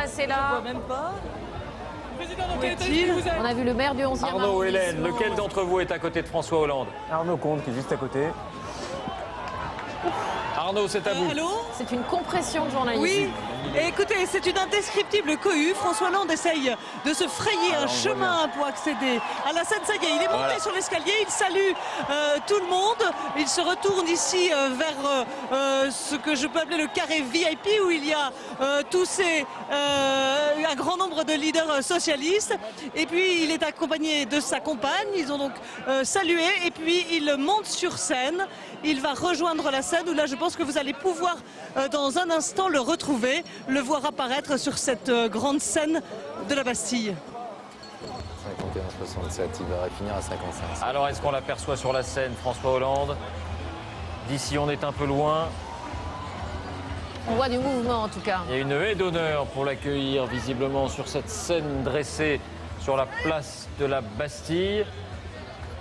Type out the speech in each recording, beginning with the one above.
passer là. Même pas. Où est-il? On a vu le maire du 11e Arnaud, Hélène, lequel d'entre vous est à côté de François Hollande? Arnaud Comte qui est juste à côté. Arnaud, c'est à vous. Allô? C'est une compression de journalisme. Oui. Et écoutez, c'est une indescriptible cohue. François Hollande essaye de se frayer un chemin pour accéder à la scène. Ça y est, il est monté sur l'escalier, il salue tout le monde. Il se retourne ici vers ce que je peux appeler le carré VIP, où il y a un grand nombre de leaders socialistes. Et puis il est accompagné de sa compagne. Ils ont donc salué et puis il monte sur scène. Il va rejoindre la scène où là je pense que vous allez pouvoir dans un instant le retrouver, le voir apparaître sur cette grande scène de la Bastille. 51-67, il va finir à 55. Alors, est-ce qu'on l'aperçoit sur la scène, François Hollande? D'ici, on est un peu loin. On voit du mouvement en tout cas. Il y a une haie d'honneur pour l'accueillir visiblement sur cette scène dressée sur la place de la Bastille.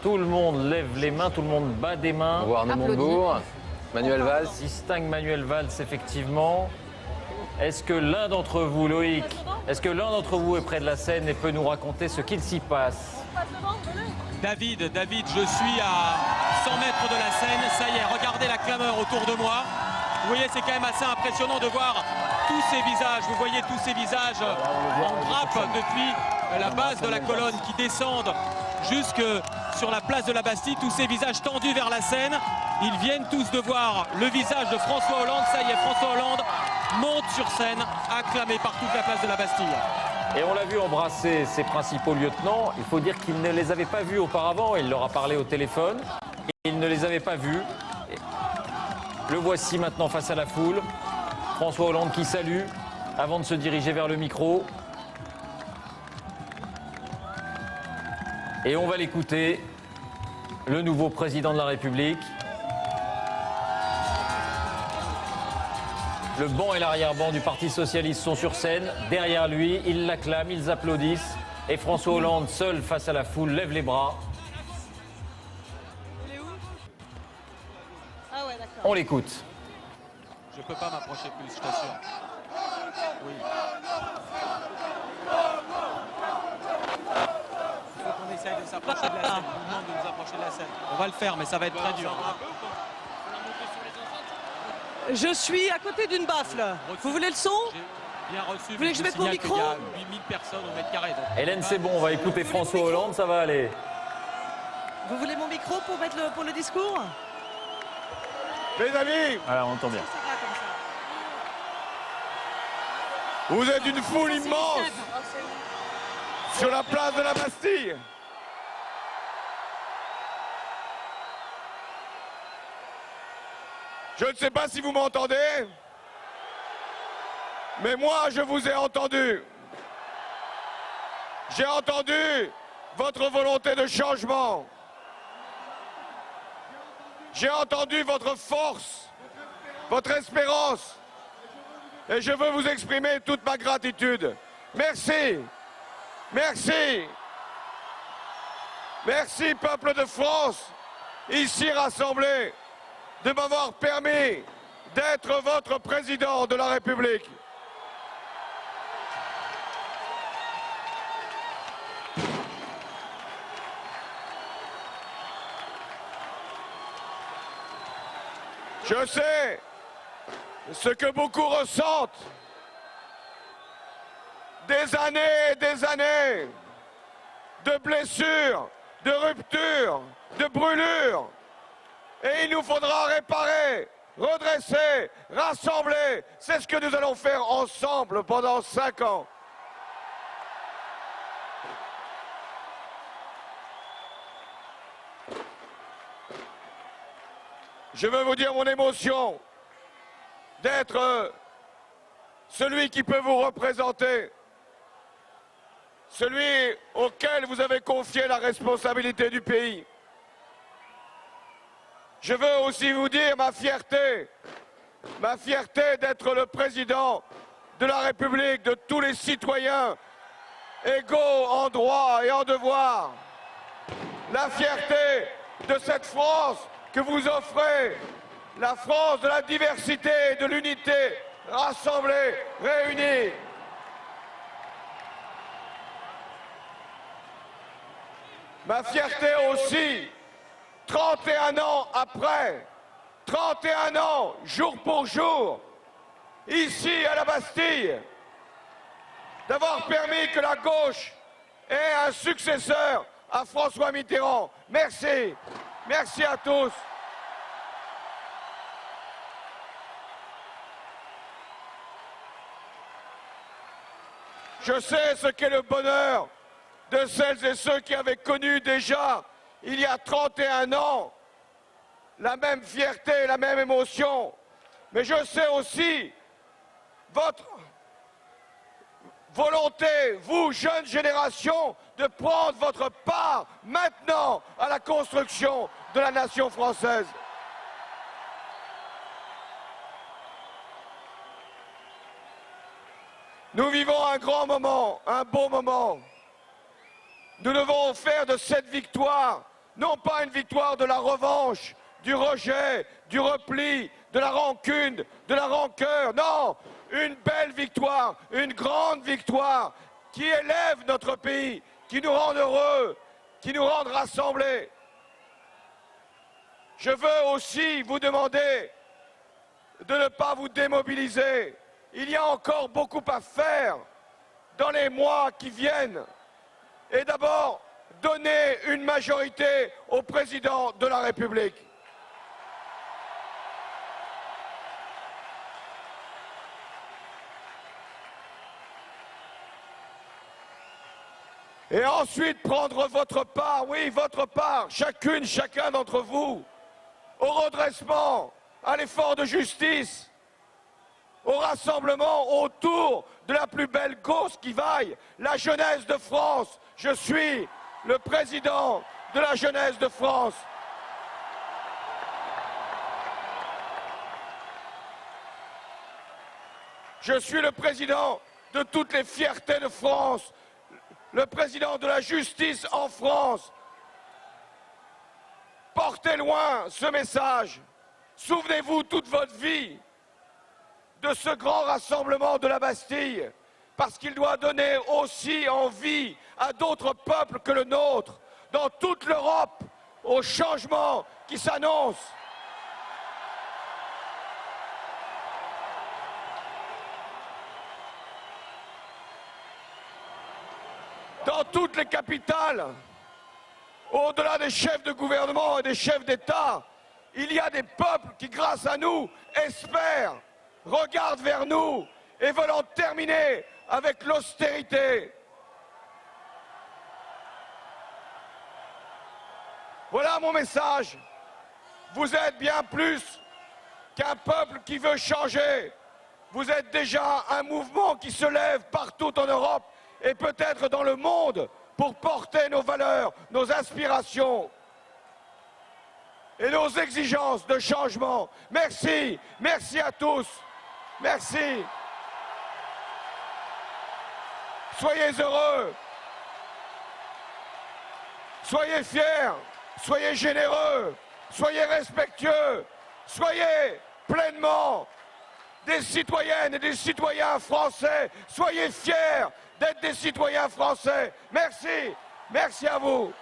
Tout le monde lève les mains, tout le monde bat des mains. On voit Arnaud Montebourg, Manuel Valls. Distingue Manuel Valls, effectivement. Est-ce que l'un d'entre vous, Loïc, est-ce que l'un d'entre vous est près de la scène et peut nous raconter ce qu'il s'y passe? David, je suis à 100 mètres de la scène. Ça y est, regardez la clameur autour de moi. Vous voyez, c'est quand même assez impressionnant de voir tous ces visages. Vous voyez tous ces visages en grappe depuis la base de la colonne qui descendent jusque sur la place de la Bastille. Tous ces visages tendus vers la scène. Ils viennent tous de voir le visage de François Hollande. Ça y est, François Hollande monte sur scène, acclamé par toute la place de la Bastille. Et on l'a vu embrasser ses principaux lieutenants. Il faut dire qu'il ne les avait pas vus auparavant. Il leur a parlé au téléphone. Il ne les avait pas vus. Le voici maintenant face à la foule. François Hollande qui salue avant de se diriger vers le micro. Et on va l'écouter, le nouveau président de la République. Le banc et l'arrière-banc du Parti socialiste sont sur scène. Derrière lui, ils l'acclament, ils applaudissent. Et François Hollande, seul face à la foule, lève les bras. On l'écoute. Je ne peux pas m'approcher plus, je t'assure. Oui. Il faut qu'on essaye de s'approcher de la scène. On nous demande de nous approcher de la scène. On va le faire, mais ça va être très dur. Je suis à côté d'une baffle. Vous voulez le son? Bien reçu. Vous voulez que je mette mon micro? Il y a 8000 personnes au mètre carré. Hélène, c'est bon, on va écouter François Hollande, ça va aller. Vous voulez mon micro pour le discours? Mes amis, Voilà, on entend bien. vous êtes une foule immense sur la place de la Bastille. Je ne sais pas si vous m'entendez, mais moi je vous ai entendu. J'ai entendu votre volonté de changement. J'ai entendu votre force, votre espérance. Et je veux vous exprimer toute ma gratitude. Merci. Merci. Merci, peuple de France, ici rassemblés, de m'avoir permis d'être votre président de la République. Je sais ce que beaucoup ressentent. Des années et des années de blessures, de ruptures, de brûlures. Et il nous faudra réparer, redresser, rassembler. C'est ce que nous allons faire ensemble pendant 5 ans. Je veux vous dire mon émotion d'être celui qui peut vous représenter, celui auquel vous avez confié la responsabilité du pays. Je veux aussi vous dire ma fierté d'être le président de la République, de tous les citoyens égaux en droit et en devoir. La fierté de cette France que vous offrez, la France de la diversité et de l'unité, rassemblée, réunie. Ma fierté aussi, 31 ans après, 31 ans, jour pour jour, ici à la Bastille, d'avoir permis que la gauche ait un successeur à François Mitterrand. Merci. Merci à tous. Je sais ce qu'est le bonheur de celles et ceux qui avaient connu déjà, il y a 31 ans, la même fierté, la même émotion. Mais je sais aussi votre volonté, vous, jeune génération, de prendre votre part maintenant à la construction de la nation française. Nous vivons un grand moment, un beau moment. Nous devons faire de cette victoire, non pas une victoire de la revanche, du rejet, du repli, de la rancune, de la rancœur. Non, une belle victoire, une grande victoire qui élève notre pays, qui nous rend heureux, qui nous rend rassemblés. Je veux aussi vous demander de ne pas vous démobiliser. Il y a encore beaucoup à faire dans les mois qui viennent. Et d'abord, donner une majorité au président de la République. Et ensuite prendre votre part, oui, votre part, chacune, chacun d'entre vous, au redressement, à l'effort de justice, au rassemblement autour de la plus belle cause qui vaille, la jeunesse de France. Je suis le président de la jeunesse de France. Je suis le président de toutes les fiertés de France, le président de la justice en France. Portez loin ce message. Souvenez-vous toute votre vie de ce grand rassemblement de la Bastille, parce qu'il doit donner aussi envie à d'autres peuples que le nôtre, dans toute l'Europe, au changement qui s'annonce. Dans toutes les capitales, au-delà des chefs de gouvernement et des chefs d'État, il y a des peuples qui, grâce à nous, espèrent, regardent vers nous et veulent en terminer avec l'austérité. Voilà mon message. Vous êtes bien plus qu'un peuple qui veut changer. Vous êtes déjà un mouvement qui se lève partout en Europe et peut-être dans le monde pour porter nos valeurs, nos aspirations et nos exigences de changement. Merci, merci à tous. Merci. Soyez heureux. Soyez fiers. Soyez généreux. Soyez respectueux. Soyez pleinement des citoyennes et des citoyens français. Soyez fiers d'être des citoyens français. Merci. Merci à vous.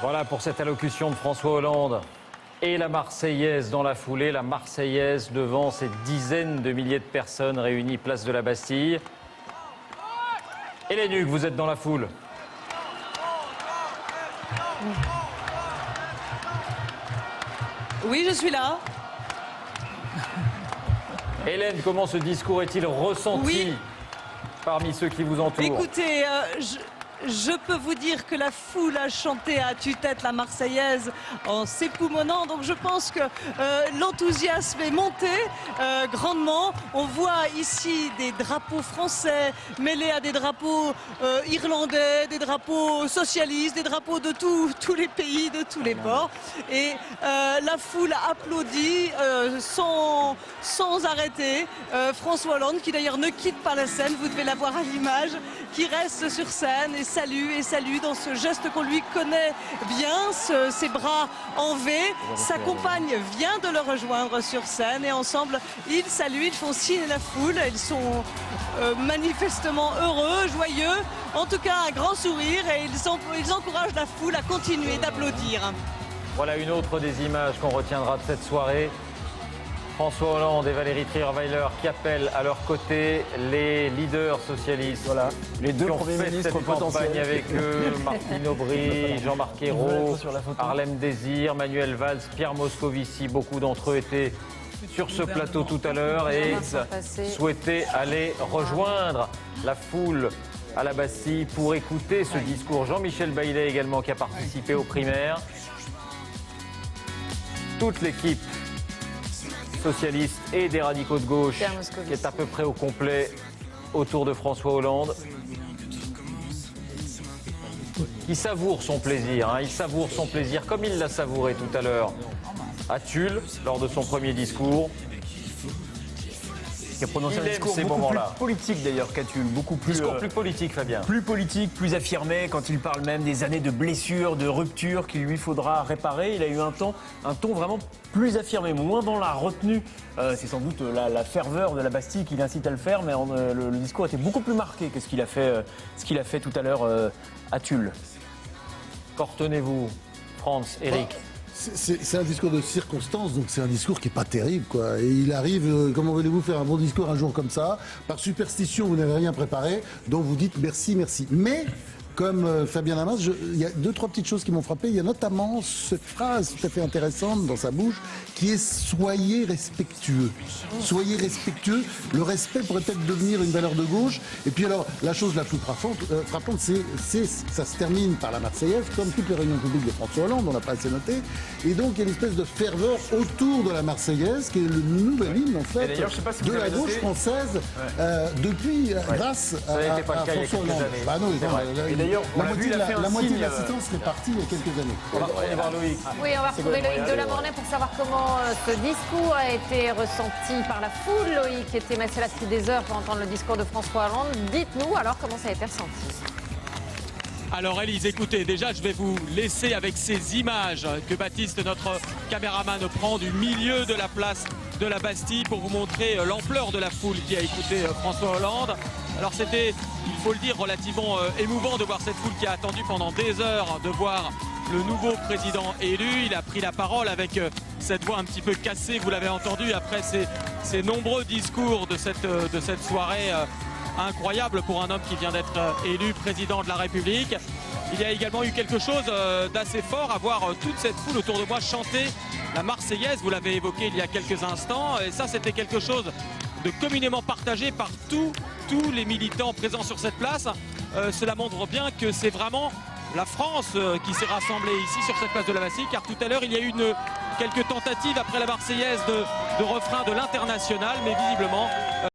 Voilà pour cette allocution de François Hollande. Et la Marseillaise dans la foulée, la Marseillaise devant ces dizaines de milliers de personnes réunies place de la Bastille. Hélène Hugues, vous êtes dans la foule. Oui, je suis là. Hélène, comment ce discours est-il ressenti parmi ceux qui vous entourent? Écoutez, je peux vous dire que la foule a chanté à tue-tête la Marseillaise en s'époumonant. Donc je pense que l'enthousiasme est monté grandement. On voit ici des drapeaux français mêlés à des drapeaux irlandais, des drapeaux socialistes, des drapeaux de tous les pays, de tous les ports. Et la foule applaudit sans arrêter François Hollande, qui d'ailleurs ne quitte pas la scène, vous devez la voir à l'image, qui reste sur scène et salue dans ce geste qu'on lui connaît bien, ses bras en V. Sa compagne vient de le rejoindre sur scène et ensemble ils saluent, ils font signe à la foule, ils sont manifestement heureux, joyeux, en tout cas un grand sourire, et ils encouragent la foule à continuer d'applaudir. Voilà une autre des images qu'on retiendra de cette soirée. François Hollande et Valérie Trierweiler qui appellent à leur côté les leaders socialistes. Voilà, les deux qui ont premiers fait ministres cette campagne potentiels. avec eux, Martine Aubry, Jean-Marc Ayrault, Harlem Désir, Manuel Valls, Pierre Moscovici. Beaucoup d'entre eux étaient sur ce plateau tout à l'heure et souhaitaient aller rejoindre la foule à la Bastille pour écouter ce discours. Jean-Michel Baillet également qui a participé aux primaires. Toute l'équipe socialiste et des radicaux de gauche qui est à peu près au complet autour de François Hollande, qui savoure son plaisir, il savoure son plaisir comme il l'a savouré tout à l'heure à Tulle lors de son premier discours. Qui a prononcé un discours beaucoup plus politique d'ailleurs qu'à Tulle, beaucoup plus... Discours plus politique, Fabien. Plus politique, plus affirmé, quand il parle même des années de blessures, de ruptures qu'il lui faudra réparer. Il a eu un ton vraiment plus affirmé, moins dans la retenue. C'est sans doute la ferveur de la Bastille qui l'incite à le faire, mais le discours était beaucoup plus marqué que ce qu'il a fait tout à l'heure à Tulle. Qu'en retenez-vous, Franz, Eric? C'est un discours de circonstance, donc c'est un discours qui n'est pas terrible, quoi. Et il arrive, comment voulez-vous faire un bon discours un jour comme ça? Par superstition, vous n'avez rien préparé, donc vous dites merci, merci. Mais, comme Fabien Lamas, il y a 2-3 petites choses qui m'ont frappé. Il y a notamment cette phrase tout à fait intéressante dans sa bouche, qui est « soyez respectueux ». Soyez respectueux. Le respect pourrait peut-être devenir une valeur de gauche. Et puis alors, la chose la plus frappante, ça se termine par la Marseillaise, comme toutes les réunions publiques de François Hollande, on n'a pas assez noté. Et donc, il y a une espèce de ferveur autour de la Marseillaise, qui est le nouvel hymne, en fait, de la gauche française, depuis, grâce à François Hollande. Bah non, la moitié de l'assistance est partie il y a quelques années. On va voir Loïc. Oui, on va retrouver Loïc Delamornay pour savoir comment ce discours a été ressenti par la foule. Loïc était massé là depuis des heures pour entendre le discours de François Hollande. Dites-nous alors comment ça a été ressenti. Alors Élise, écoutez, déjà je vais vous laisser avec ces images que Baptiste, notre caméraman, prend du milieu de la place de la Bastille pour vous montrer l'ampleur de la foule qui a écouté François Hollande. Alors c'était, il faut le dire, relativement émouvant de voir cette foule qui a attendu pendant des heures de voir le nouveau président élu. Il a pris la parole avec cette voix un petit peu cassée, vous l'avez entendu, après ces nombreux discours de cette soirée incroyable pour un homme qui vient d'être élu président de la République. Il y a également eu quelque chose d'assez fort à voir toute cette foule autour de moi chanter la Marseillaise, vous l'avez évoqué il y a quelques instants, et ça c'était quelque chose de communément partagé par tous les militants présents sur cette place. Cela montre bien que c'est vraiment la France qui s'est rassemblée ici sur cette place de la Bastille, car tout à l'heure il y a eu quelques tentatives après la Marseillaise de refrain de l'Internationale, mais visiblement